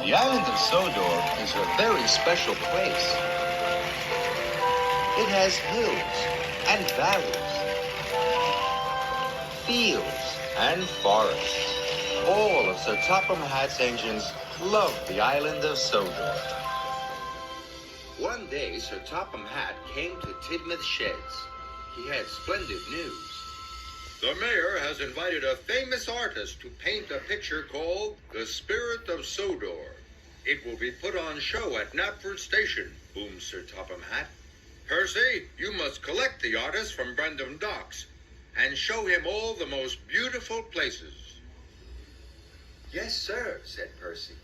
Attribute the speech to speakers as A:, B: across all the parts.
A: The island of Sodor is a very special place. It has hills and valleys, fields and forests. All of Sir Topham Hatt's engines love the island of Sodor. One day, Sir Topham Hatt came to Tidmouth Sheds. He had splendid news. The mayor has invited a famous artist to paint a picture called The Spirit of Sodor. It will be put on show at Knapford Station, boomed Sir Topham Hatt. Percy, you must collect the artist from Brendam Docks and show him all the most beautiful places. Yes, sir, said Percy.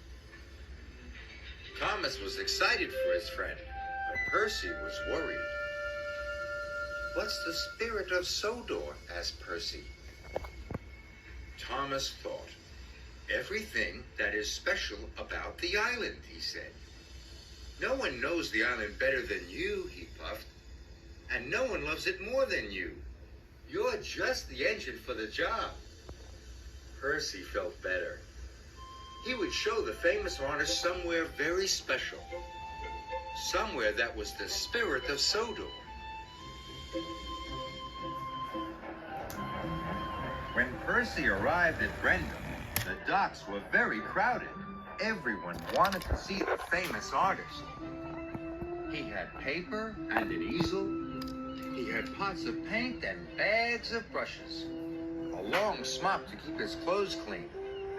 A: Thomas was excited for his friend, but Percy was worried. What's the spirit of Sodor? Asked Percy. Thomas thought. Everything that is special about the island, he said. No one knows the island better than you, he puffed. And no one loves it more than you. You're just the engine for the job. Percy felt better. He would show the famous artist somewhere very special. Somewhere that was the spirit of Sodor. When Percy arrived at Brendam, the docks were very crowded. Everyone wanted to see the famous artist. He had paper and an easel. He had pots of paint and bags of brushes. A long smock to keep his clothes clean.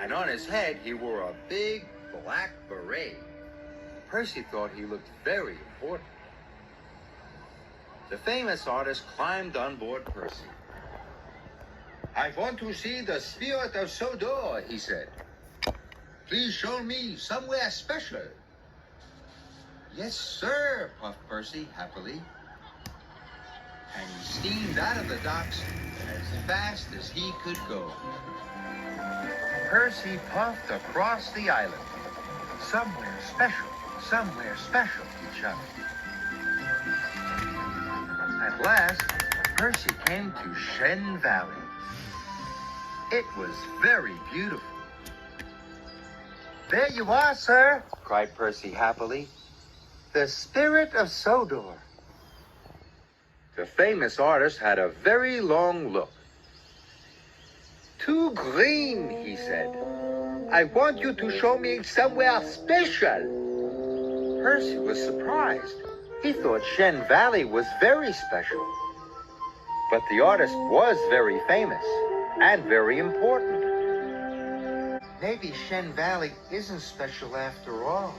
A: And on his head, he wore a big black beret. Percy thought he looked very important. The famous artist climbed on board Percy. I want to see the spirit of Sodor, he said. Please show me somewhere special. Yes, sir, puffed Percy happily. And he steamed out of the docks as fast as he could go. Percy puffed across the island. Somewhere special, he chummed. At last, Percy came to Shen Valley. It was very beautiful. There you are, sir, cried Percy happily. The spirit of Sodor. The famous artist had a very long look. Too green, he said. I want you to show me somewhere special. Percy was surprised. He thought Shen Valley was very special. But the artist was very famous and very important. Maybe Shen Valley isn't special after all.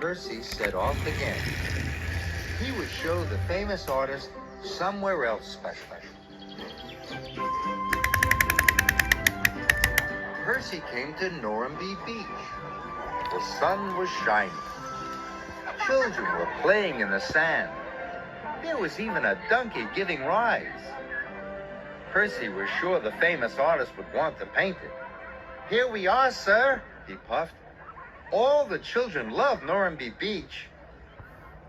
A: Percy set off again. He would show the famous artist somewhere else special. Percy came to Normanby Beach. The sun was shining. Children were playing in the sand. There was even a donkey giving rides. Percy was sure the famous artist would want to paint it. Here we are, sir, he puffed. All the children love Normanby Beach.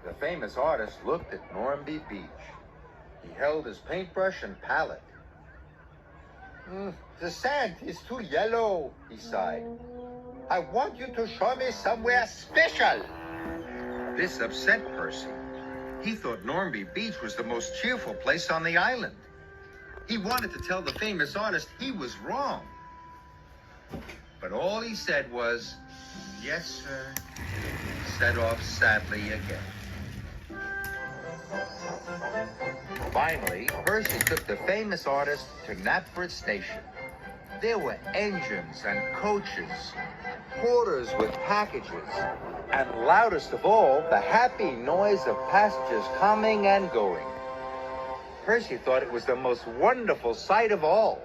A: The famous artist looked at Normanby Beach. He held his paintbrush and palette. The sand is too yellow, he sighed. I want you to show me somewhere special. This upset Percy. He thought Normanby Beach was the most cheerful place on the island. He wanted to tell the famous artist he was wrong. But all he said was, yes, sir, set off sadly again. Finally, Percy took the famous artist to Knapford Station. There were engines and coaches, porters with packages, and loudest of all, the happy noise of passengers coming and going. Percy thought it was the most wonderful sight of all.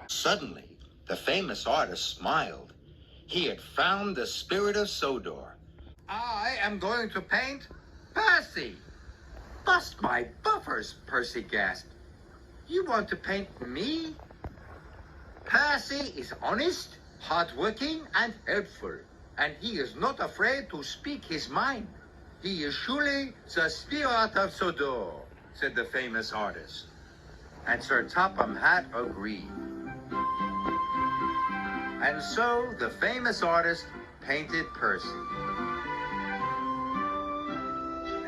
A: Suddenly, the famous artist smiled. He had found the spirit of Sodor. I am going to paint Percy. Bust my buffers, Percy gasped. You want to paint me? Percy is honest, hardworking, and helpful, and he is not afraid to speak his mind. He is surely the spirit of Sodor, said the famous artist. And Sir Topham Hatt agreed. And so the famous artist painted Percy.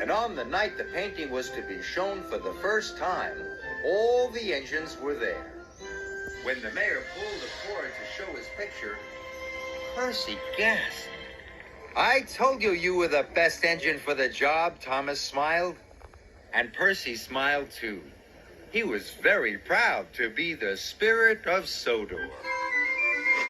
A: And on the night the painting was to be shown for the first time, all the engines were there. When the mayor pulled the cord to show his picture, Percy gasped. "I told you you were the best engine for the job," Thomas smiled. And Percy smiled too. He was very proud to be the spirit of Sodor.